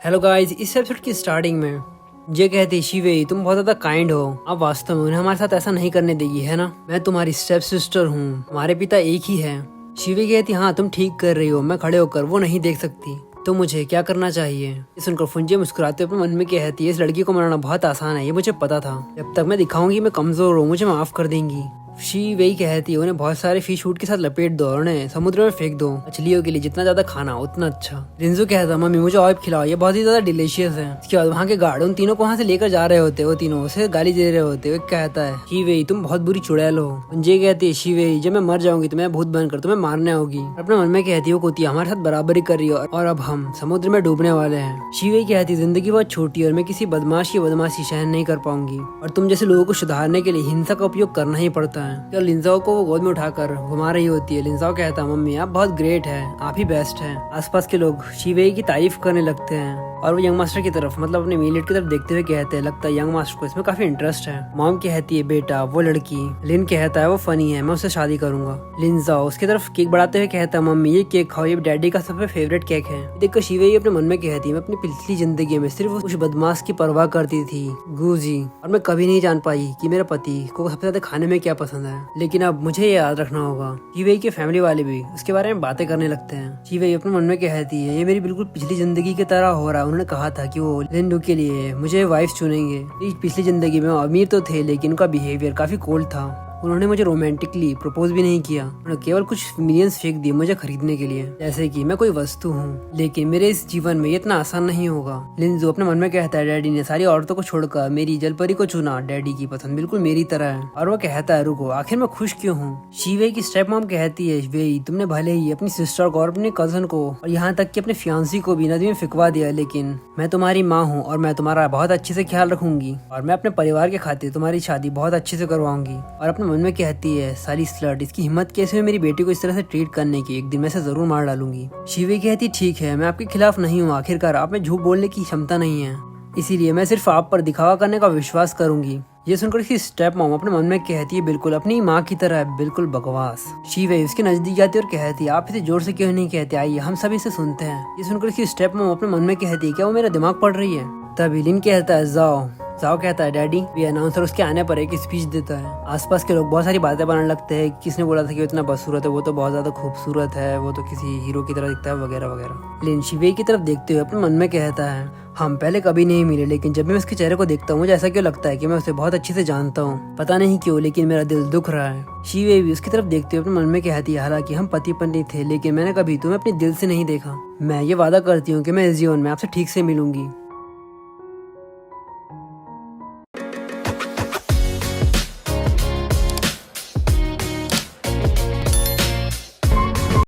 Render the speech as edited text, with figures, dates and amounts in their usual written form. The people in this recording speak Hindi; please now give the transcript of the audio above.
हेलो गाइस, इस एपिसोड की स्टार्टिंग में ये कहती शिवे तुम बहुत ज्यादा काइंड हो। अब वास्तव में उन्हें हमारे साथ ऐसा नहीं करने देगी, है ना। मैं तुम्हारी स्टेप सिस्टर हूँ, हमारे पिता एक ही है। शिवे कहती हाँ तुम ठीक कर रही हो। मैं खड़े होकर वो नहीं देख सकती तो मुझे क्या करना चाहिए। ये सुनकर फुंजिया मुस्कुराते अपने मन में कहती है इस लड़की को मनाना बहुत आसान है, ये मुझे पता था। जब तक मैं दिखाऊंगी मैं कमजोर हूँ मुझे माफ कर देंगी। शी वही कहती है उन्हें बहुत सारे फिश फूड के साथ लपेट दो और उन्हें समुद्र में फेंक दो। मछलियों के लिए जितना ज्यादा खाना उतना अच्छा। रिंजो कहता मम्मी मुझे और खिलाओ, ये बहुत ही ज्यादा डिलीशियस है। इसके बाद वहाँ के गार्ड उन तीनों को वहाँ से लेकर जा रहे होते, वो तीनों उसे गाली दे रहे होते। वो कहता है शी वही तुम बहुत बुरी चुड़ैल हो। मुझे कहती है शी वही जब मैं मर जाऊंगी तो मैं भूत बनकर तुम्हें मारने होगी। अपने मन में कहती है वो कुतिया हमारे साथ बराबरी कर रही है और अब हम समुद्र में डूबने वाले हैं। शी वही कहती है जिंदगी बहुत छोटी है और मैं किसी बदमाश की बदमाशी सहन नहीं कर पाऊंगी और तुम जैसे लोगों को सुधारने के लिए हिंसा का उपयोग करना ही पड़ता है। लिंजा को वो गोद में उठाकर घुमा रही होती है। लिंजा कहता है मम्मी आप बहुत ग्रेट है, आप ही बेस्ट हैं। आसपास के लोग शिवेई की तारीफ करने लगते हैं और वो यंग मास्टर की तरफ मतलब अपने मीलेट की तरफ देखते हुए कहते हैं लगता है यंग मास्टर को इसमें काफी इंटरेस्ट है। मॉम कहती है बेटा वो लड़की। लिन कहता है वो फनी है, मैं उससे शादी करूंगा। लिंजा उसकी तरफ केक बढ़ाते हुए कहता है मम्मी ये केक खाओ, ये डैडी का सबसे फेवरेट केक है। देखकर शिवेई अपने मन में कहती है मैं अपनी पिछली जिंदगी में सिर्फ उस बदमाश की परवाह करती थी गूजी, और मैं कभी नहीं जान पाई कि मेरे पति को सबसे ज्यादा खाने में क्या पसंद है। लेकिन अब मुझे ये याद रखना होगा। शिवेई के फैमिली वाले भी उसके बारे में बातें करने लगते हैं। शिवेई अपने मन में कहती है ये मेरी बिल्कुल पिछली जिंदगी की तरह हो रहा है। उन्होंने कहा था कि वो लिंडू के लिए मुझे वाइफ चुनेंगे। पिछली जिंदगी में वो अमीर तो थे लेकिन उनका बिहेवियर काफी कोल्ड था। उन्होंने मुझे रोमांटिकली प्रपोज भी नहीं किया, उन्होंने केवल कुछ मिलियंस फेंक दिए मुझे खरीदने के लिए, जैसे कि मैं कोई वस्तु हूँ। लेकिन मेरे इस जीवन में ये इतना आसान नहीं होगा। लिंजू अपने मन में कहता है डैडी ने सारी औरतों को छोड़कर मेरी जलपरी को चुना, डैडी की पसंद बिल्कुल मेरी तरह है। और वो कहता है रुको आखिर मैं खुश क्यों हूँ। शिवे की स्टेप मॉम कहती है वेई तुमने भले ही अपनी सिस्टर को और अपने कजन को और यहाँ तक कि अपने फियांसी को भी नदी में फिकवा दिया, लेकिन मैं तुम्हारी माँ हूँ और मैं तुम्हारा बहुत अच्छे से ख्याल रखूंगी और मैं अपने परिवार के खातिर तुम्हारी शादी बहुत अच्छे से करवाऊंगी। और अपने मन में कहती है साली स्लट, इसकी हिम्मत कैसे हुई मेरी बेटी को इस तरह से ट्रीट करने की, एक दिन मैं इसे जरूर मार डालूंगी। शिवे कहती ठीक है मैं आपके खिलाफ नहीं हूँ, आखिरकार आप में झूठ बोलने की क्षमता नहीं है, इसीलिए मैं सिर्फ आप पर दिखावा करने का विश्वास करूंगी। ये सुनकर इसकी स्टेप मॉम अपने मन में कहती है बिल्कुल अपनी माँ की तरह, बिल्कुल बकवास। शिवे उसके नजदीक जाती है और कहती है आप इसे जोर से क्यों नहीं कहते, आइए हम सभी इसे सुनते हैं। ये सुनकर इसकी स्टेप मॉम अपने मन में कहती है क्या वो मेरा दिमाग पढ़ रही है। तभी लिन कहता है जाओ जाओ कहता है डैडी। ये अनाउंसर उसके आने पर एक स्पीच देता है। आसपास के लोग बहुत सारी बातें बनाने लगते हैं, किसने बोला था कि वो इतना बदसूरत है, वो तो बहुत ज्यादा खूबसूरत है, वो तो किसी हीरो की तरह दिखता है वगैरह वगैरह। लिन शिवे की तरफ देखते हुए अपने मन में कहता है हम पहले कभी नहीं मिले लेकिन जब मैं उसके चेहरे को देखता हूँ मुझे ऐसा क्यों लगता है कि मैं उसे बहुत अच्छे से जानता हूँ, पता नहीं क्यों लेकिन मेरा दिल दुख रहा है। शिवे भी उसकी तरफ देखते हुए अपने मन में कहती है हालांकि हम पति पत्नी थे लेकिन मैंने कभी तुम्हें अपने दिल से नहीं देखा। मैं ये वादा करती हूँ कि मैं इस जीवन में आपसे ठीक से मिलूंगी।